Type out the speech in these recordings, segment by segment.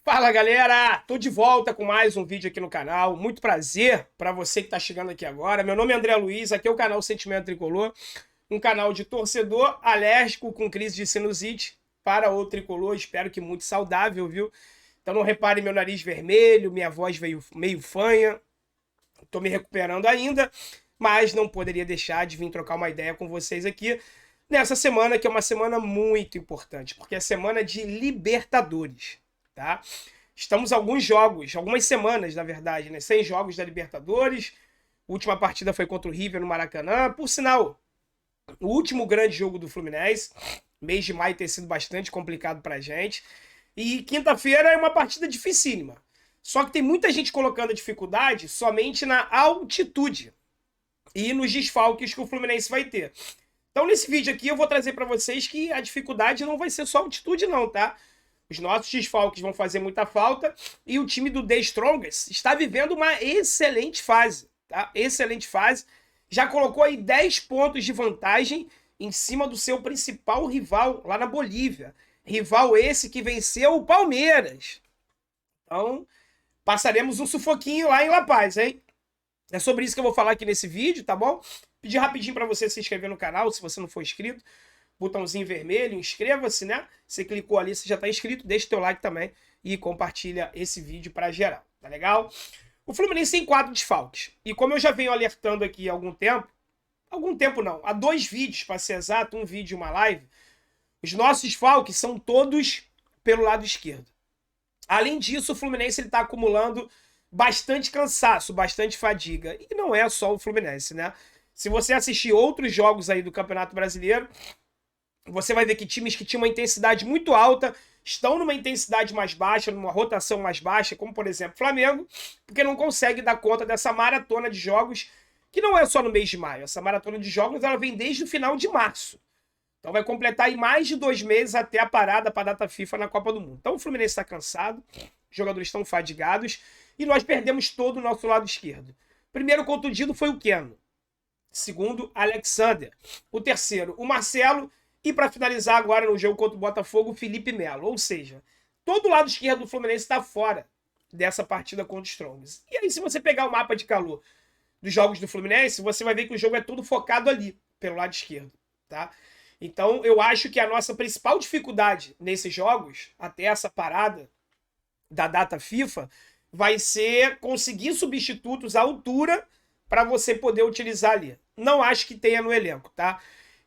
Fala galera, tô de volta com mais um vídeo aqui no canal. Muito prazer para você que tá chegando aqui agora. Meu nome é André Luiz, aqui é o canal Sentimento Tricolor, um canal de torcedor alérgico com crise de sinusite para o tricolor. Espero que muito saudável, viu? Então não repare meu nariz vermelho, minha voz veio meio fanha. Tô me recuperando ainda, mas não poderia deixar de vir trocar uma ideia com vocês aqui nessa semana, que é uma semana muito importante, porque é semana de Libertadores, tá? Estamos alguns jogos, algumas semanas, na verdade, né? 100 jogos da Libertadores. A última partida foi contra o River no Maracanã. Por sinal, o último grande jogo do Fluminense. Mês de maio tem sido bastante complicado pra gente. E quinta-feira é uma partida dificílima. Só que tem muita gente colocando a dificuldade somente na altitude e nos desfalques que o Fluminense vai ter. Então, nesse vídeo aqui, eu vou trazer para vocês que a dificuldade não vai ser só altitude, não, tá? Os nossos desfalques vão fazer muita falta e o time do The Strongest está vivendo uma excelente fase, tá? Excelente fase. Já colocou aí 10 pontos de vantagem em cima do seu principal rival lá na Bolívia. Rival esse que venceu o Palmeiras. Então, passaremos um sufoquinho lá em La Paz, hein? É sobre isso que eu vou falar aqui nesse vídeo, tá bom? Pedir rapidinho para você se inscrever no canal, se você não for inscrito. Botãozinho vermelho, inscreva-se, né? Você clicou ali, você já está inscrito, deixa o teu like também e compartilha esse vídeo para geral, tá legal? O Fluminense tem 4 desfalques. E como eu já venho alertando aqui há algum tempo não, há 2 vídeos, para ser exato, um vídeo e uma live, os nossos desfalques são todos pelo lado esquerdo. Além disso, o Fluminense está acumulando bastante cansaço, bastante fadiga. E não é só o Fluminense, né? Se você assistir outros jogos aí do Campeonato Brasileiro, você vai ver que times que tinham uma intensidade muito alta estão numa intensidade mais baixa, numa rotação mais baixa, como por exemplo o Flamengo, porque não consegue dar conta dessa maratona de jogos, que não é só no mês de maio. Essa maratona de jogos ela vem desde o final de março. Então vai completar aí mais de 2 meses até a parada para a data FIFA na Copa do Mundo. Então o Fluminense está cansado, os jogadores estão fadigados e nós perdemos todo o nosso lado esquerdo. Primeiro contundido foi o Keno. Segundo, Alexander. O terceiro, o Marcelo. E para finalizar agora no jogo contra o Botafogo, o Felipe Melo. Ou seja, todo o lado esquerdo do Fluminense está fora dessa partida contra o Strongest. E aí se você pegar o mapa de calor dos jogos do Fluminense, você vai ver que o jogo é todo focado ali, pelo lado esquerdo, tá? Então eu acho que a nossa principal dificuldade nesses jogos, até essa parada da data FIFA, vai ser conseguir substitutos à altura para você poder utilizar ali. Não acho que tenha no elenco, tá?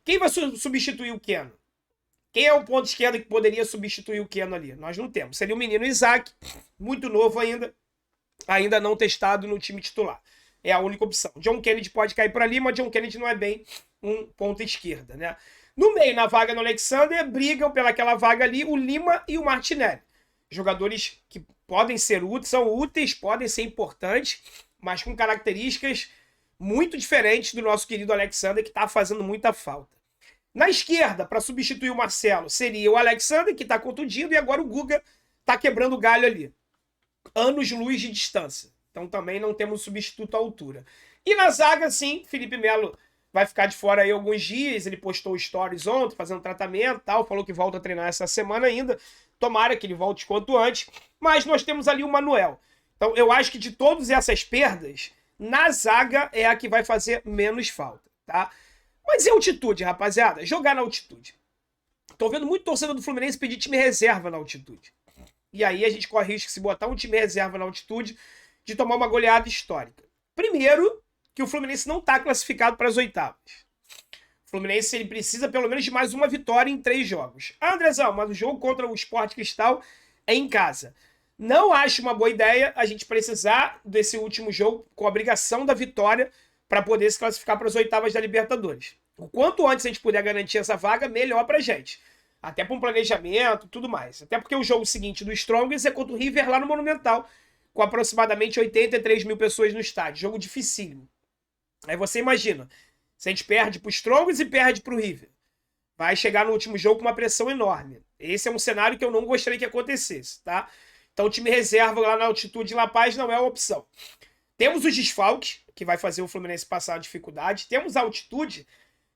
Quem vai substituir o Keno? Quem é o ponto esquerdo que poderia substituir o Keno ali? Nós não temos. Seria o menino Isaac, muito novo ainda não testado no time titular. É a única opção. John Kennedy pode cair por ali, mas John Kennedy não é bem um ponta esquerda, né? No meio, na vaga do Alexander, brigam pelaquela vaga ali o Lima e o Martinelli. Jogadores que podem ser úteis, são úteis, podem ser importantes, mas com características muito diferentes do nosso querido Alexander, que está fazendo muita falta. Na esquerda, para substituir o Marcelo, seria o Alexander, que está contundido, e agora o Guga está quebrando o galho ali. Anos-luz de distância. Então também não temos substituto à altura. E na zaga, sim, Felipe Melo vai ficar de fora aí alguns dias. Ele postou stories ontem, fazendo tratamento e tal. Falou que volta a treinar essa semana ainda. Tomara que ele volte quanto antes. Mas nós temos ali o Manuel. Então eu acho que de todas essas perdas, na zaga é a que vai fazer menos falta, tá? Mas e altitude, rapaziada? Jogar na altitude. Tô vendo muito torcedor do Fluminense pedir time reserva na altitude. E aí a gente corre risco, se botar um time reserva na altitude, de tomar uma goleada histórica. Primeiro, que o Fluminense não está classificado para as oitavas. O Fluminense ele precisa pelo menos de mais uma vitória em 3 jogos. Ah, Andrezão, mas o jogo contra o Sport Cristal é em casa. Não acho uma boa ideia a gente precisar desse último jogo com a obrigação da vitória para poder se classificar para as oitavas da Libertadores. O quanto antes a gente puder garantir essa vaga, melhor para a gente. Até para um planejamento, tudo mais. Até porque o jogo seguinte do Strongest é contra o River lá no Monumental, com aproximadamente 83 mil pessoas no estádio. Jogo dificílimo. Aí você imagina, se a gente perde para o Strongest e perde para o River, vai chegar no último jogo com uma pressão enorme. Esse é um cenário que eu não gostaria que acontecesse, tá? Então o time reserva lá na altitude de La Paz não é uma opção. Temos os desfalques, que vai fazer o Fluminense passar a dificuldade. Temos a altitude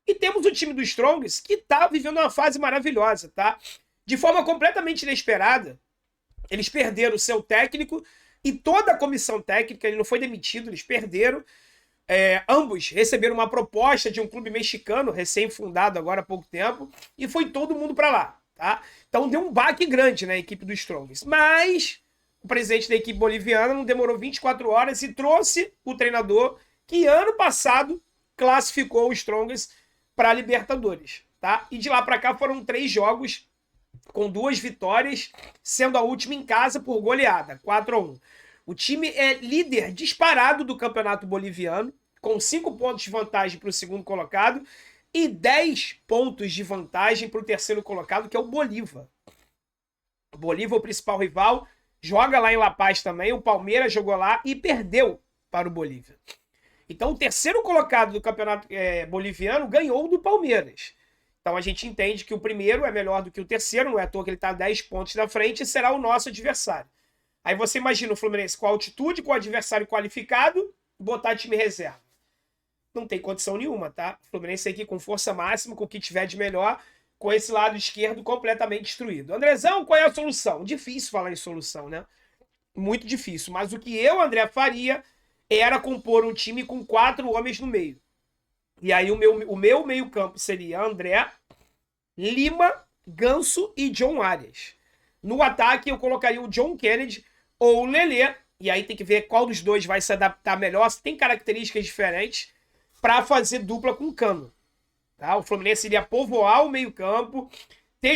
e temos o time do Strongest, que tá vivendo uma fase maravilhosa, tá? De forma completamente inesperada, Eles perderam o seu técnico e toda a comissão técnica, ele não foi demitido, eles perderam. Ambos receberam uma proposta de um clube mexicano, recém-fundado agora há pouco tempo, e foi todo mundo para lá, tá? Então deu um baque grande na equipe do Strongest. Mas o presidente da equipe boliviana não demorou 24 horas e trouxe o treinador que ano passado classificou o Strongest para a Libertadores, tá? E de lá para cá foram 3 jogos com 2 vitórias, sendo a última em casa por goleada, 4-1. O time é líder disparado do campeonato boliviano, com 5 pontos de vantagem para o segundo colocado e 10 pontos de vantagem para o terceiro colocado, que é o Bolívar. O Bolívar, o principal rival, joga lá em La Paz também. O Palmeiras jogou lá e perdeu para o Bolívar. Então, o terceiro colocado do campeonato boliviano ganhou do Palmeiras. Então, a gente entende que o primeiro é melhor do que o terceiro, não é à toa que ele está 10 pontos na frente e será o nosso adversário. Aí você imagina o Fluminense com altitude, com o adversário qualificado, botar time reserva. Não tem condição nenhuma, tá? O Fluminense aqui com força máxima, com o que tiver de melhor, com esse lado esquerdo completamente destruído. Andrezão, qual é a solução? Difícil falar em solução, né? Muito difícil. Mas o que eu, André, faria era compor um time com 4 homens no meio. E aí o meu meio-campo seria André, Lima, Ganso e John Arias. No ataque, eu colocaria o John Kennedy ou o Lelê, e aí tem que ver qual dos dois vai se adaptar melhor, se tem características diferentes, para fazer dupla com o Cano. Tá? O Fluminense iria povoar o meio-campo.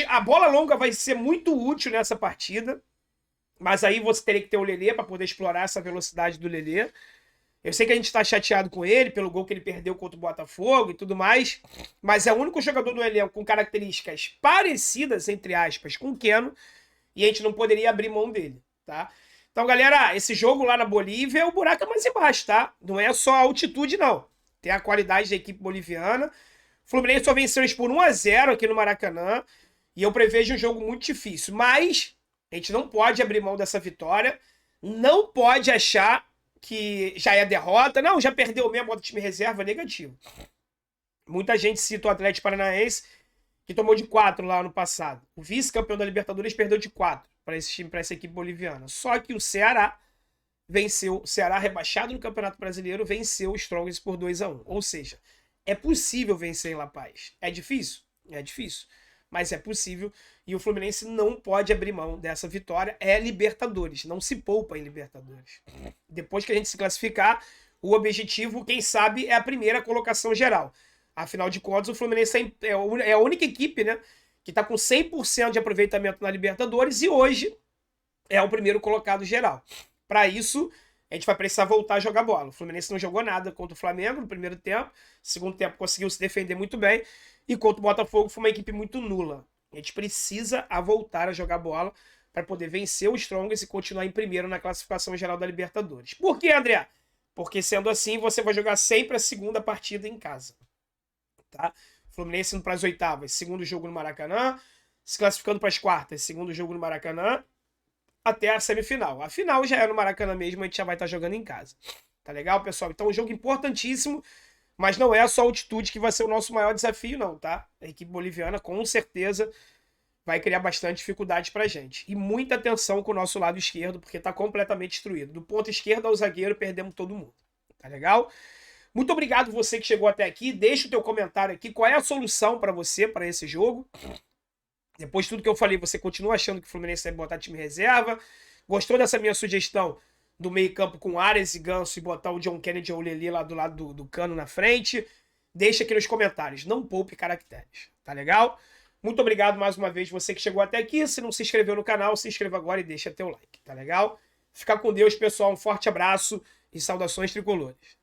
A bola longa vai ser muito útil nessa partida, mas aí você teria que ter o Lelê para poder explorar essa velocidade do Lelê. Eu sei que a gente está chateado com ele pelo gol que ele perdeu contra o Botafogo e tudo mais, mas é o único jogador do elenco com características parecidas, entre aspas, com o Keno, e a gente não poderia abrir mão dele, tá? Então, galera, esse jogo lá na Bolívia, o buraco é mais embaixo, tá? Não é só a altitude, não. Tem a qualidade da equipe boliviana. O Fluminense só venceu eles por 1-0 aqui no Maracanã, e eu prevejo um jogo muito difícil, mas a gente não pode abrir mão dessa vitória, não pode achar que já é derrota. Não, já perdeu mesmo, bota time reserva, negativo. Muita gente cita o Atlético Paranaense, que tomou de 4 lá ano passado. O vice-campeão da Libertadores perdeu de 4 para esse time, para essa equipe boliviana. Só que o Ceará venceu, o Ceará rebaixado no Campeonato Brasileiro, venceu o Strongest por 2-1. Ou seja, é possível vencer em La Paz. É difícil? É difícil. Mas é possível, e o Fluminense não pode abrir mão dessa vitória. É Libertadores, não se poupa em Libertadores. Depois que a gente se classificar, o objetivo, quem sabe, é a primeira colocação geral. Afinal de contas, o Fluminense é a única equipe, né, que está com 100% de aproveitamento na Libertadores e hoje é o primeiro colocado geral. Para isso, a gente vai precisar voltar a jogar bola. O Fluminense não jogou nada contra o Flamengo no primeiro tempo, segundo tempo conseguiu se defender muito bem, e contra o Botafogo foi uma equipe muito nula. A gente precisa voltar a jogar bola para poder vencer o Strongest e continuar em primeiro na classificação geral da Libertadores. Por quê, André? Porque sendo assim, você vai jogar sempre a segunda partida em casa. Tá? Fluminense indo para as oitavas, segundo jogo no Maracanã, se classificando para as quartas, segundo jogo no Maracanã, até a semifinal. A final já é no Maracanã mesmo, a gente já vai estar jogando em casa. Tá legal, pessoal? Então, um jogo importantíssimo, mas não é só a altitude que vai ser o nosso maior desafio, não, tá? A equipe boliviana, com certeza, vai criar bastante dificuldade pra gente. E muita atenção com o nosso lado esquerdo, porque tá completamente destruído. Do ponto esquerdo ao zagueiro, perdemos todo mundo. Tá legal? Muito obrigado você que chegou até aqui. Deixa o teu comentário aqui. Qual é a solução para você, para esse jogo? Depois de tudo que eu falei, você continua achando que o Fluminense deve botar time reserva? Gostou dessa minha sugestão do meio campo com Arias e Ganso e botar o John Kennedy ou o Lelê lá do lado do Cano na frente? Deixa aqui nos comentários. Não poupe caracteres. Tá legal? Muito obrigado mais uma vez você que chegou até aqui. Se não se inscreveu no canal, se inscreva agora e deixa teu like. Tá legal? Fica com Deus, pessoal. Um forte abraço e saudações tricolores.